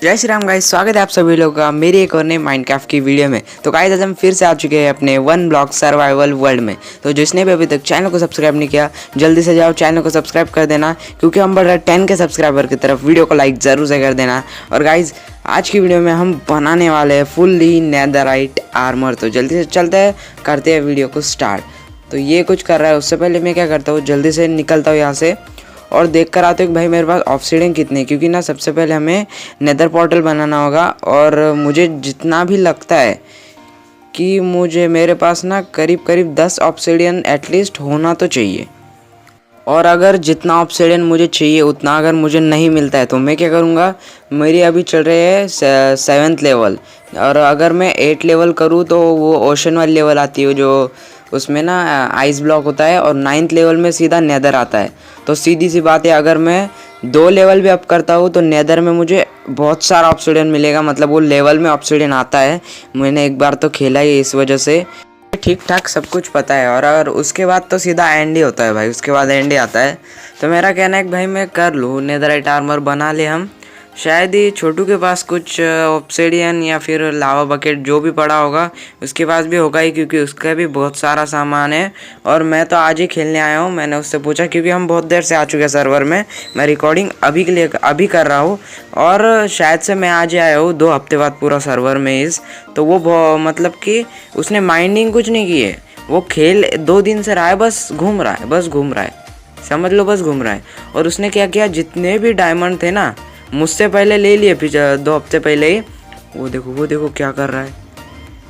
जय श्री राम गाइस, स्वागत है आप सभी लोगों का मेरी एक और नई माइनक्राफ्ट की वीडियो में। तो गाइस आज हम फिर से आ चुके हैं अपने वन ब्लॉक सर्वाइवल वर्ल्ड में। तो जिसने भी अभी तक चैनल को सब्सक्राइब नहीं किया, जल्दी से जाओ चैनल को सब्सक्राइब कर देना, क्योंकि हम बढ़ रहे 10 के सब्सक्राइबर की तरफ। वीडियो को लाइक ज़रूर से कर देना। और गाइज आज की वीडियो में हम बनाने वाले हैं फुल्ली नेदरराइट आर्मर। तो जल्दी से चलते हैं, करते हैं वीडियो को स्टार्ट। तो ये कुछ कर रहा है, उससे पहले मैं क्या करता हूँ, जल्दी से निकलता हूँ यहाँ से और देख कर आते हो कि भाई मेरे पास ऑब्सीडियन कितनी है। क्योंकि ना सबसे पहले हमें नेदर पोर्टल बनाना होगा। और मुझे जितना भी लगता है कि मुझे मेरे पास ना करीब करीब 10 ऑब्सीडियन एटलीस्ट होना तो चाहिए। और अगर जितना ऑब्सीडियन मुझे चाहिए उतना अगर मुझे नहीं मिलता है तो मैं क्या करूँगा, मेरी अभी चल रही है 7th लेवल, और अगर मैं 8 लेवल करूँ तो वो ओशन वाली लेवल आती है जो उसमें ना आइस ब्लॉक होता है, और 9th लेवल में सीधा नेदर आता है। तो सीधी सी बात है, अगर मैं 2 लेवल भी अप करता हूँ तो नेदर में मुझे बहुत सारा ऑब्सीडियन मिलेगा। मतलब वो लेवल में ऑब्सीडियन आता है, मैंने एक बार तो खेला ही, इस वजह से ठीक ठाक सब कुछ पता है। और अगर उसके बाद तो सीधा एंड ही होता है भाई, उसके बाद एंड ही आता है। तो मेरा कहना है कि भाई मैं कर लूँ, नेदरराइट आर्मर बना ले हम। शायद ही छोटू के पास कुछ ऑब्सीडियन या फिर लावा बकेट जो भी पड़ा होगा उसके पास भी होगा ही, क्योंकि उसका भी बहुत सारा सामान है। और मैं तो आज ही खेलने आया हूँ, मैंने उससे पूछा क्योंकि हम बहुत देर से आ चुके हैं सर्वर में। मैं रिकॉर्डिंग अभी के लिए अभी कर रहा हूँ, और शायद से मैं आज ही आया हूँ 2 हफ्ते बाद पूरा सर्वर में तो वो मतलब कि उसने माइनिंग कुछ नहीं की है, वो खेल 2 दिन से रहा है, बस घूम रहा है, बस घूम रहा है, समझ लो बस घूम रहा है। और उसने क्या किया, जितने भी डायमंड थे ना मुझसे पहले ले लिए, फिर 2 हफ्ते पहले ही। वो देखो क्या कर रहा है,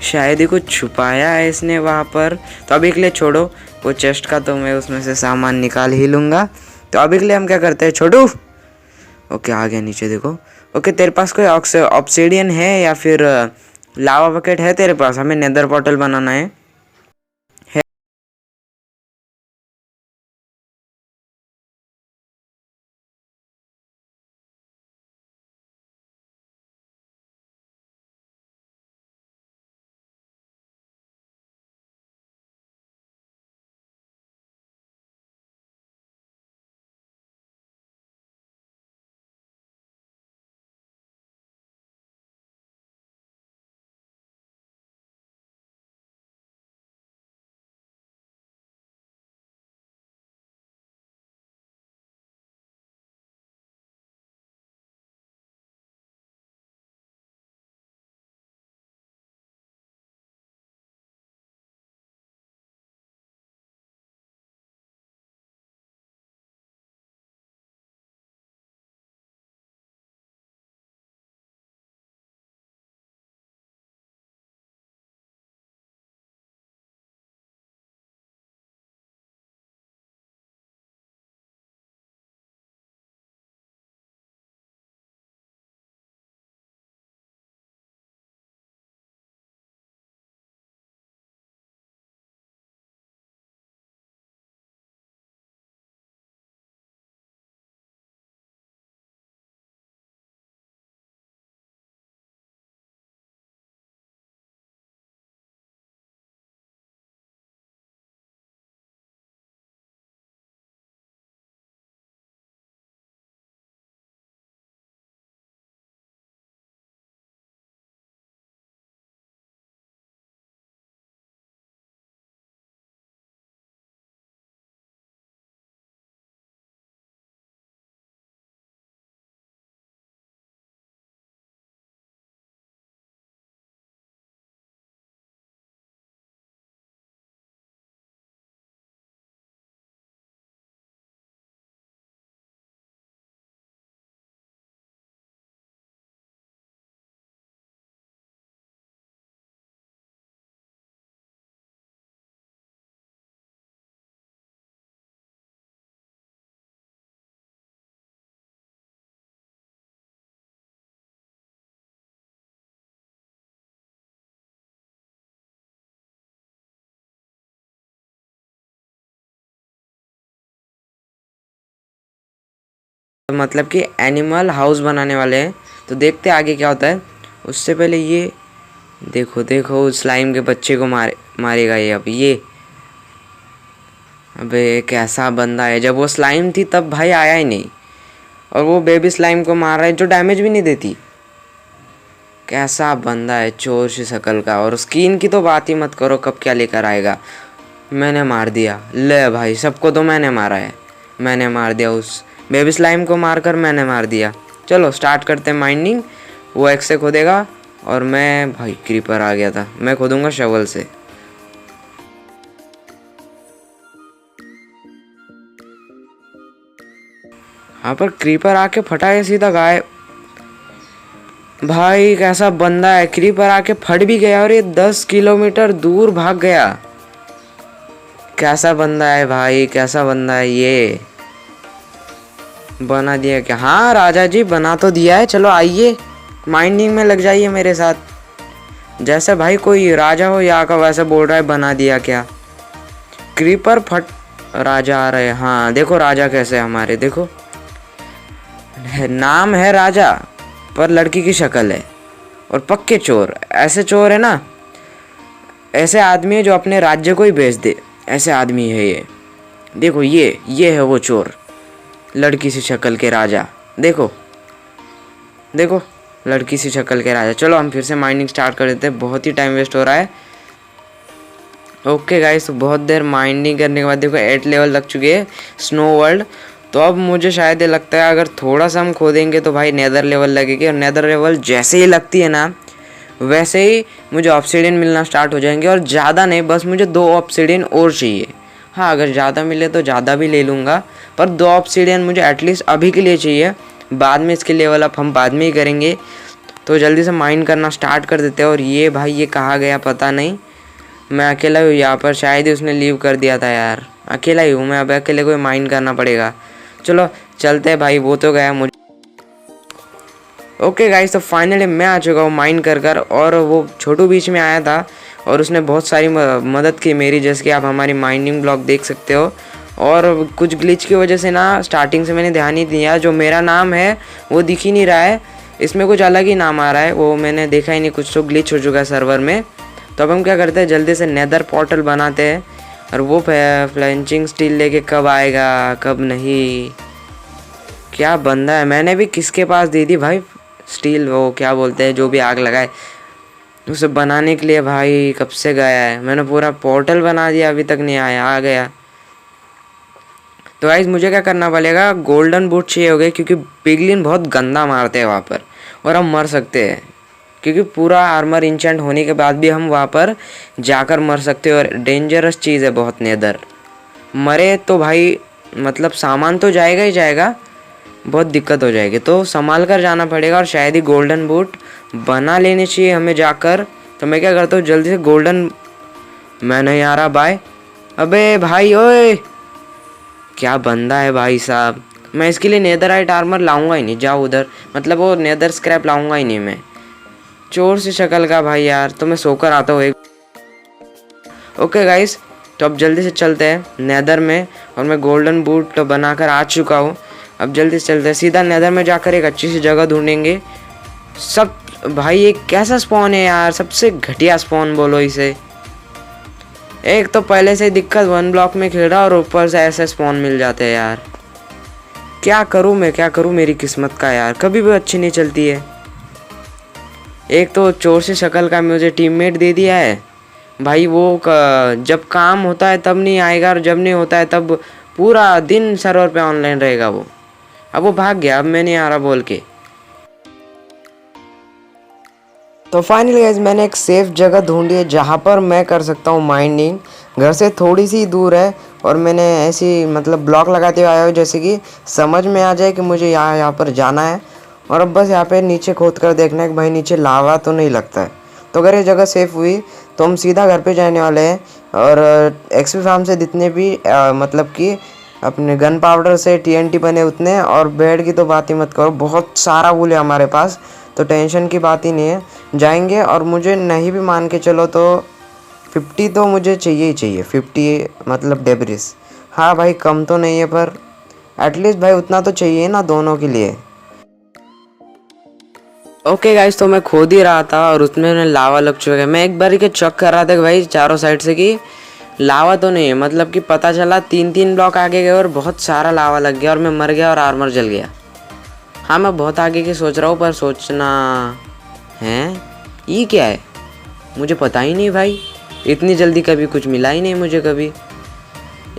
शायद ही कुछ छुपाया है इसने वहाँ पर। तो अभी के लिए छोड़ो वो चेस्ट का, तो मैं उसमें से सामान निकाल ही लूँगा। तो अभी के लिए हम क्या करते हैं, छोटू ओके आ गया नीचे देखो। ओके तेरे पास कोई ऑब्सीडियन है या फिर लावा बकेट है तेरे पास? हमें नेदर पोर्टल बनाना है। मतलब कि एनिमल हाउस बनाने वाले हैं, तो देखते आगे क्या होता है। उससे पहले ये देखो देखो स्लाइम के बच्चे को मारेगा ये। अब ये अबे कैसा बंदा है, जब वो स्लाइम थी तब भाई आया ही नहीं, और वो बेबी स्लाइम को मार रहा है जो डैमेज भी नहीं देती। कैसा बंदा है, चोर सी शक्ल का। और स्किन की तो बात ही मत करो, कब क्या लेकर आएगा। मैंने मार दिया, ले भाई सबको तो मैंने मारा है। मैंने मार दिया, उस बेबी स्लाइम को मारकर मैंने मार दिया। चलो स्टार्ट करते हैं माइनिंग। वो एक्स से खोदेगा और मैं, भाई क्रीपर आ गया था, मैं खोदूंगा शवल से। यहाँ पर क्रीपर आके फटा है सीधा गायब। भाई कैसा बंदा है, क्रीपर आके फट भी गया और ये 10 किलोमीटर दूर भाग गया। कैसा बंदा है भाई, कैसा बंदा है ये। बना दिया क्या? हाँ राजा जी बना तो दिया है। चलो आइए माइनिंग में लग जाइए मेरे साथ। जैसे भाई कोई राजा हो यहाँ का वैसे बोल रहा है बना दिया क्या। क्रीपर फट, राजा आ रहे हैं। हाँ देखो राजा कैसे हमारे, देखो नाम है राजा पर लड़की की शक्ल है। और पक्के चोर, ऐसे चोर है ना, ऐसे आदमी है जो अपने राज्य को ही बेच दे, ऐसे आदमी है ये। देखो ये है वो चोर, लड़की सी शक्ल के राजा। देखो देखो लड़की सी शक्ल के राजा। चलो हम फिर से माइनिंग स्टार्ट कर देते हैं, बहुत ही टाइम वेस्ट हो रहा है। ओके गाइस, बहुत देर माइनिंग करने के बाद देखो 8 लेवल लग चुके हैं स्नो वर्ल्ड। तो अब मुझे शायद ये लगता है अगर थोड़ा सा हम खोदेंगे तो भाई नेदर लेवल लगेगी। और नेदर लेवल जैसे ही लगती है ना, वैसे ही मुझे ऑब्सिडियन मिलना स्टार्ट हो जाएंगे। और ज़्यादा नहीं, बस मुझे 2 ऑब्सिडियन और चाहिए। हाँ अगर ज़्यादा मिले तो ज़्यादा भी ले लूँगा, पर 2 ऑब्सिडियन मुझे एटलीस्ट अभी के लिए चाहिए। बाद में इसके लेवल अप हम बाद में ही करेंगे। तो जल्दी से माइन करना स्टार्ट कर देते हैं। और ये भाई ये कहाँ गया पता नहीं, मैं अकेला हूँ यहाँ पर। शायद ही उसने लीव कर दिया था यार, अकेला ही हूँ मैं। अब अकेले को माइन करना पड़ेगा। चलो चलते हैं भाई, वो तो गया मुझे। ओके गाइस, तो फाइनली मैं आ चुका हूँ माइन कर। और वो छोटू बीच में आया था और उसने बहुत सारी मदद की मेरी, जैसे कि आप हमारी माइनिंग ब्लॉक देख सकते हो। और कुछ ग्लिच की वजह से ना स्टार्टिंग से मैंने ध्यान ही दिया, जो मेरा नाम है वो दिख ही नहीं रहा है, इसमें कुछ अलग ही नाम आ रहा है, वो मैंने देखा ही नहीं। कुछ तो ग्लिच हो चुका है सर्वर में। तो अब हम क्या करते हैं, जल्दी से नेदर पोर्टल बनाते हैं। और वो फ्लेंचिंग स्टील लेके कब आएगा कब नहीं। क्या बंदा है, मैंने भी किसके पास दी थी भाई स्टील, वो क्या बोलते हैं जो भी आग लगाए, उसे बनाने के लिए। भाई कब से गया है, मैंने पूरा पोर्टल बना दिया, अभी तक नहीं आया, आ गया। तो गाइस मुझे क्या करना पड़ेगा, गोल्डन बूट चाहिए हो गए, क्योंकि पिगलिन बहुत गंदा मारते हैं वहाँ पर और हम मर सकते हैं। क्योंकि पूरा आर्मर इंचेंट होने के बाद भी हम वहाँ पर जाकर मर सकते हैं। और डेंजरस चीज़ है बहुत नेदर, मरे तो भाई मतलब सामान तो जाएगा ही जाएगा, बहुत दिक्कत हो जाएगी। तो संभाल कर जाना पड़ेगा। और शायद ही गोल्डन बूट बना लेनी चाहिए हमें जाकर। तो मैं क्या करता हूँ, जल्दी से गोल्डन, मैं नहीं आ रहा बाय। अबे भाई ओए, क्या बंदा है भाई साहब। मैं इसके लिए नेदराइट आर्मर लाऊंगा ही नहीं, जाओ उधर, मतलब वो नेदर स्क्रैप लाऊंगा ही नहीं मैं। चोर सी शक्ल का भाई यार, तो मैं सोकर आता हूँ एक। ओके गाइस, तो अब जल्दी से चलते हैं नेदर में। और मैं गोल्डन बूट तो बनाकर आ चुका हूँ। अब जल्दी से चलते हैं सीधा नेदर में, जाकर एक अच्छी सी जगह ढूंढेंगे। सब भाई ये कैसा स्पॉन है यार, सबसे घटिया स्पॉन बोलो इसे। एक तो पहले से दिक्कत, 1 ब्लॉक में खेल रहा और ऊपर से ऐसे स्पॉन मिल जाते हैं यार। क्या करूँ मैं, क्या करूँ, मेरी किस्मत का यार कभी भी अच्छी नहीं चलती है। एक तो चोर से शक्ल का मुझे टीममेट दे दिया है भाई, वो जब काम होता है तब नहीं आएगा, और जब नहीं होता है तब पूरा दिन सर्वर पे ऑनलाइन रहेगा वो। अब वो भाग गया, अब मैं नहीं आ रहा बोल के। तो फाइनली गाइस मैंने एक सेफ जगह ढूंढी है जहाँ पर मैं कर सकता हूँ माइनिंग। घर से थोड़ी सी दूर है और मैंने ऐसी मतलब ब्लॉक लगाते हुए आया हूँ, जैसे कि समझ में आ जाए कि मुझे यहाँ पर जाना है। और अब बस यहाँ पे नीचे खोद कर देखना है कि भाई नीचे लावा तो नहीं लगता है। तो अगर ये जगह सेफ़ हुई तो हम सीधा घर पे जाने वाले हैं। और एक्सपी फार्म से जितने भी मतलब कि अपने गन पाउडर से TNT बने उतने, और बेड की तो बात ही मत करो, बहुत सारा वूल है हमारे पास, तो टेंशन की बात ही नहीं है। जाएंगे। और मुझे नहीं भी मान के चलो तो 50 तो मुझे चाहिए ही चाहिए, 50 मतलब डेब्रिस। हाँ भाई कम तो नहीं है, पर एटलीस्ट भाई उतना तो चाहिए ना दोनों के लिए। ओके गाइस, तो मैं खोद ही रहा था और उसमें लावा लग चुका है। मैं एक बार के चेक कर रहा था कि भाई चारों साइड से कि लावा तो नहीं है, मतलब कि पता चला 3 ब्लॉक आगे गए और बहुत सारा लावा लग गया और मैं मर गया और आर्मर जल गया। हाँ मैं बहुत आगे की सोच रहा हूँ, पर सोचना हैं ये क्या है, मुझे पता ही नहीं भाई, इतनी जल्दी कभी कुछ मिला ही नहीं मुझे कभी।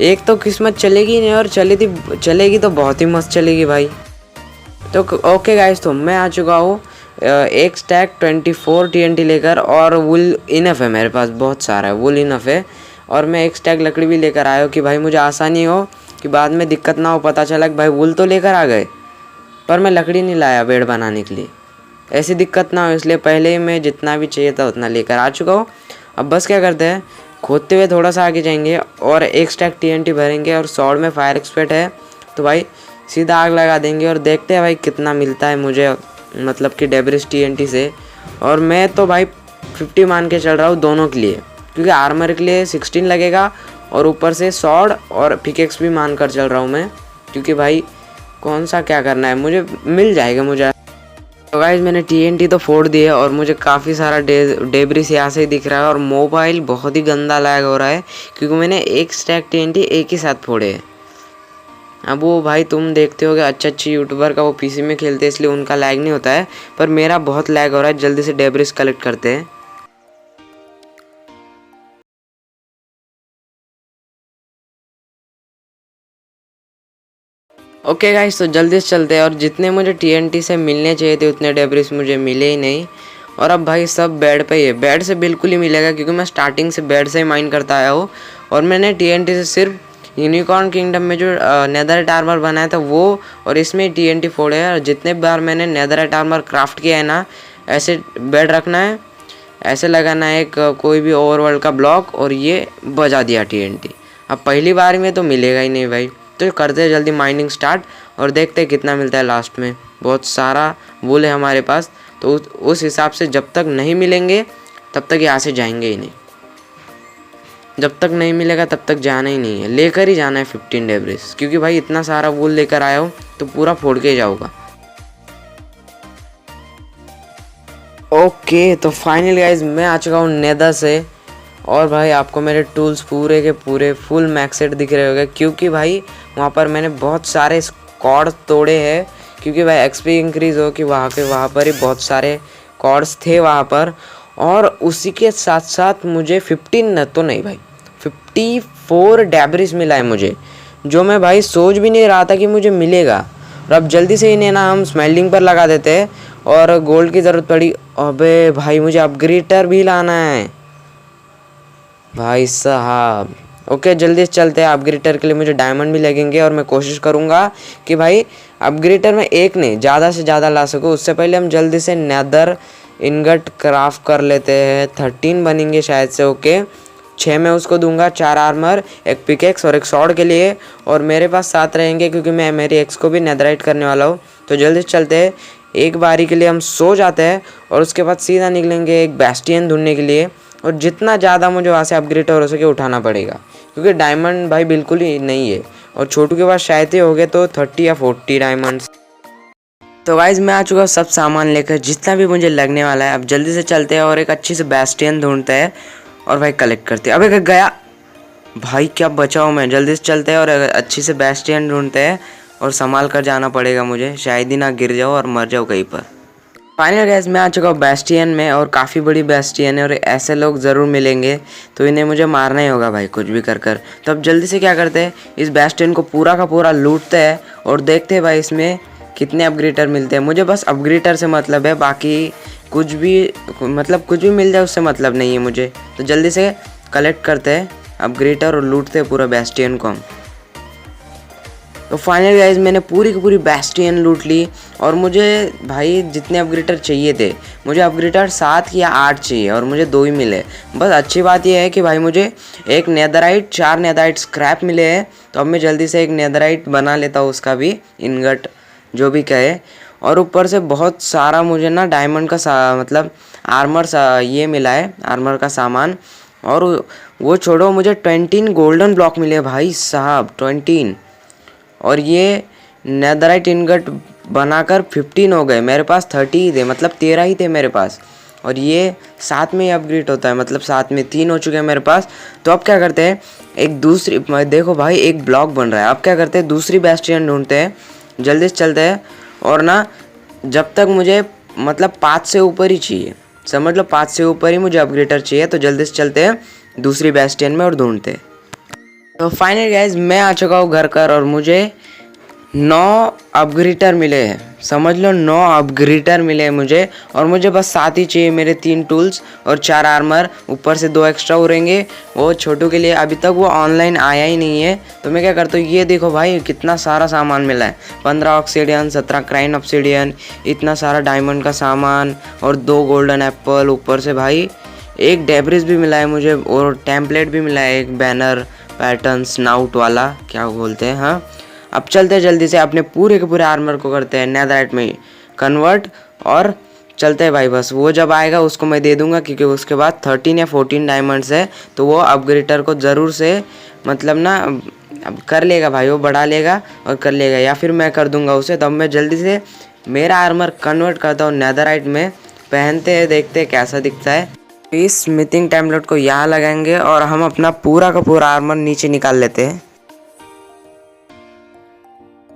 एक तो किस्मत चलेगी नहीं और चलेगी तो बहुत ही मस्त चलेगी भाई। तो ओके गाइस, तो मैं आ चुका हूँ एक स्टैक 24 TNT लेकर, और वुल इनफ है मेरे पास, बहुत सारा है, वुल इनफ है। और मैं एक स्टैक लकड़ी भी लेकर आया हूँ कि भाई मुझे आसानी हो, कि बाद में दिक्कत ना हो। पता चला कि भाई वुल तो लेकर आ गए पर मैं लकड़ी नहीं लाया बेड बनाने के लिए, ऐसी दिक्कत ना हो, इसलिए पहले ही मैं जितना भी चाहिए था उतना लेकर आ चुका हूँ। अब बस क्या करते हैं, खोदते हुए थोड़ा सा आगे जाएंगे और एक स्टैक TNT भरेंगे, और सॉर्ड में फायर एक्सपर्ट है तो भाई सीधा आग लगा देंगे, और देखते हैं भाई कितना मिलता है मुझे, मतलब कि डेब्रिस TNT से। और मैं तो भाई 50 मान के चल रहा हूँ दोनों के लिए, क्योंकि आर्मर के लिए 16 लगेगा, और ऊपर से सॉर्ड और पिकेक्स भी मान कर चल रहा हूँ मैं, क्योंकि भाई कौन सा क्या करना है, मुझे मिल जाएगा मुझे। तो गाइस मैंने TNT तो फोड़ दिए, और मुझे काफ़ी सारा डेब्रिस यहाँ से ही दिख रहा है, और मोबाइल बहुत ही गंदा लैग हो रहा है, क्योंकि मैंने एक स्टैक TNT एक ही साथ फोड़े हैं। अब वो भाई तुम देखते होगे अच्छे यूट्यूबर का वो PC में खेलते हैं, इसलिए उनका लैग नहीं होता है, पर मेरा बहुत लैग हो रहा है। जल्दी से डेब्रिस कलेक्ट करते हैं। ओके गाइस, तो जल्दी से चलते हैं, और जितने मुझे TNT से मिलने चाहिए थे उतने डेब्रिस मुझे मिले ही नहीं। और अब भाई सब बेड पे ही है, बेड से बिल्कुल ही मिलेगा, क्योंकि मैं स्टार्टिंग से बेड से ही माइन करता आया हूँ। और मैंने TNT से सिर्फ यूनिकॉर्न किंगडम में जो नेदरराइट आर्मर बनाया था वो, और इसमें TNT फोड़े है। और जितने बार मैंने नेदरराइट आर्मर क्राफ्ट किया है ना, ऐसे बेड रखना है, ऐसे लगाना है एक कोई भी ओवरवर्ल्ड का ब्लॉक, और ये बजा दिया TNT। अब पहली बार में तो मिलेगा ही नहीं भाई, तो करते हैं जल्दी माइनिंग स्टार्ट, और देखते हैं कितना मिलता है लास्ट में। बहुत सारा वुल है हमारे पास, तो उस हिसाब से जब तक नहीं मिलेंगे तब तक यहाँ से जाएंगे ही नहीं। जब तक नहीं मिलेगा तब तक जाना ही नहीं है, लेकर ही जाना है 15 डेब्रिस, क्योंकि भाई इतना सारा वुल लेकर आया हूँ तो पूरा फोड़ के ही जाऊँगा। ओके, तो फाइनल गाइज मैं आ चुका हूँ नेदर से, और भाई आपको मेरे टूल्स पूरे के पूरे फुल मैक्सेट दिख रहे होंगे, क्योंकि भाई वहाँ पर मैंने बहुत सारे कॉर्ड्स तोड़े हैं, क्योंकि भाई XP इंक्रीज़ हो कि वहाँ पर ही बहुत सारे कॉर्ड्स थे वहाँ पर। और उसी के साथ साथ मुझे 15 तो नहीं भाई 54 डेब्रिस मिला है मुझे, जो मैं भाई सोच भी नहीं रहा था कि मुझे मिलेगा। और अब जल्दी से इन्हें ना हम स्मेल्टिंग पर लगा देते हैं, और गोल्ड की ज़रूरत पड़ी। अबे भाई मुझे अपग्रेडर भी लाना है भाई साहब। ओके जल्दी से चलते हैं, अपग्रेडर के लिए मुझे डायमंड भी लगेंगे, और मैं कोशिश करूँगा कि भाई अपग्रेडर में एक नहीं ज़्यादा से ज़्यादा ला सकूँ। उससे पहले हम जल्दी से नेदर इनगट क्राफ्ट कर लेते हैं, 13 बनेंगे शायद से। ओके 6 मैं उसको दूंगा, 4 आर्मर, एक पिकेक्स और एक सॉर्ड के लिए, और मेरे पास 7 रहेंगे, क्योंकि मैं मेरी एक्स को भी नेदराइट करने वाला हूँ। तो जल्दी से चलते हैं, एक बारी के लिए हम सो जाते हैं, और उसके बाद सीधा निकलेंगे एक बेस्टियन ढूंढने के लिए। और जितना ज़्यादा मुझे वहाँ से अपग्रेडर हो सके उठाना पड़ेगा, क्योंकि डायमंड भाई बिल्कुल ही नहीं है, और छोटू के पास शायद ही हो गए तो 30 या 40 डायमंड्स। तो गाइज मैं आ चुका हूँ सब सामान लेकर, जितना भी मुझे लगने वाला है। अब जल्दी से चलते हैं और एक अच्छी से बेस्टियन ढूंढते हैं, और भाई कलेक्ट करते हैं। अबे गया भाई, क्या बचा हूँ मैं। जल्दी से चलते हैं और अच्छी से बेस्टियन ढूंढते हैं, और संभाल कर जाना पड़ेगा मुझे, शायद ही ना गिर जाओ और मर जाओ कहीं पर। फाइनल गैस मैं आ चुका हूँ बेस्टियन में, और काफ़ी बड़ी बेस्टियन है, और ऐसे लोग ज़रूर मिलेंगे, तो इन्हें मुझे मारना ही होगा भाई कुछ भी कर कर। तो अब जल्दी से क्या करते हैं, इस बेस्टियन को पूरा का पूरा लूटते हैं, और देखते हैं भाई इसमें कितने अपग्रेडर मिलते हैं। मुझे बस अपग्रेडर से मतलब है, बाकी कुछ भी मतलब कुछ भी मिल जाए उससे मतलब नहीं है मुझे। तो जल्दी से कलेक्ट करते हैं अपग्रेडर और लूटते हैं पूरा बेस्टियन को हम। तो फाइनल गाइज मैंने पूरी की पूरी बेस्टियन लूट ली, और मुझे भाई जितने अपग्रेडर चाहिए थे, मुझे अपग्रेडर 7 या 8 चाहिए, और मुझे 2 ही मिले। बस अच्छी बात यह है कि भाई मुझे एक नेदराइट 4 नेदराइट स्क्रैप मिले हैं, तो अब मैं जल्दी से एक नेदराइट बना लेता हूँ, उसका भी इनगट जो भी कहे। और ऊपर से बहुत सारा मुझे ना डायमंड का मतलब आर्मर ये मिला है, आर्मर का सामान। और वो छोड़ो, मुझे 20 गोल्डन ब्लॉक मिले भाई साहब, 20। और ये नेदराइट इनगट बनाकर 15 हो गए, मेरे पास 30 ही थे, मतलब 13 ही थे मेरे पास। और ये साथ में ही अपग्रेड होता है, मतलब साथ में 3 हो चुके हैं मेरे पास। तो अब क्या करते हैं, एक दूसरी, देखो भाई एक ब्लॉक बन रहा है। अब क्या करते हैं, दूसरी बेस्टियन ढूंढते हैं, जल्दी से चलते हैं। और ना जब तक मुझे मतलब 5 से ऊपर ही चाहिए, समझ लो 5 से ऊपर ही मुझे अपग्रेडर चाहिए। तो जल्दी से चलते हैं दूसरी बेस्टियन में और ढूंढते। तो फाइनली गाइज मैं आ चुका हूँ घर कर और मुझे 9 अपग्रेडर मिले हैं, समझ लो 9 अपग्रेडर मिले हैं मुझे। और मुझे बस 7 ही चाहिए, मेरे 3 टूल्स और 4 आर्मर, ऊपर से 2 एक्स्ट्रा उड़ेंगे वो छोटू के लिए। अभी तक वो ऑनलाइन आया ही नहीं है। तो मैं क्या करता हूँ, ये देखो भाई कितना सारा सामान मिला है, 15 ऑक्सीडियन, 17 क्राइन ऑक्सीडियन, इतना सारा डायमंड का सामान और 2 गोल्डन एप्पल। ऊपर से भाई एक डेब्रिस भी मिला है मुझे और टेम्पलेट भी मिला है, एक बैनर पैटर्न स्नाउट वाला क्या बोलते हैं। हाँ अब चलते हैं जल्दी से अपने पूरे के पूरे आर्मर को करते हैं नेदरराइट में कन्वर्ट और चलते हैं भाई। बस वो जब आएगा उसको मैं दे दूंगा, क्योंकि उसके बाद 13 या 14 डायमंड्स है। तो वो अपग्रेडर को ज़रूर से मतलब ना अब कर लेगा भाई, वो बढ़ा लेगा और कर लेगा, या फिर मैं कर दूंगा उसे। तो अब मैं जल्दी से मेरा आर्मर कन्वर्ट करता हूँ नेदरराइट में, पहनते हैं, देखते हैं कैसा दिखता है। इस स्मिथिंग टेम्पलेट को यहाँ लगाएंगे और हम अपना पूरा का पूरा आर्मर नीचे निकाल लेते हैं।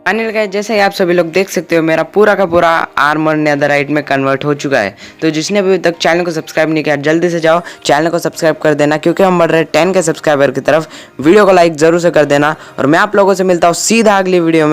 फाइनल गाइस जैसे ही आप सभी लोग देख सकते हो मेरा पूरा का पूरा आर्मर नेदरराइट में कन्वर्ट हो चुका है। तो जिसने अभी तक चैनल को सब्सक्राइब नहीं किया जल्दी से जाओ चैनल को सब्सक्राइब कर देना, क्योंकि हम बढ़ रहे 10 के सब्सक्राइबर की तरफ। वीडियो को लाइक जरूर से कर देना और मैं आप लोगों से मिलता हूँ सीधा अगली वीडियो में।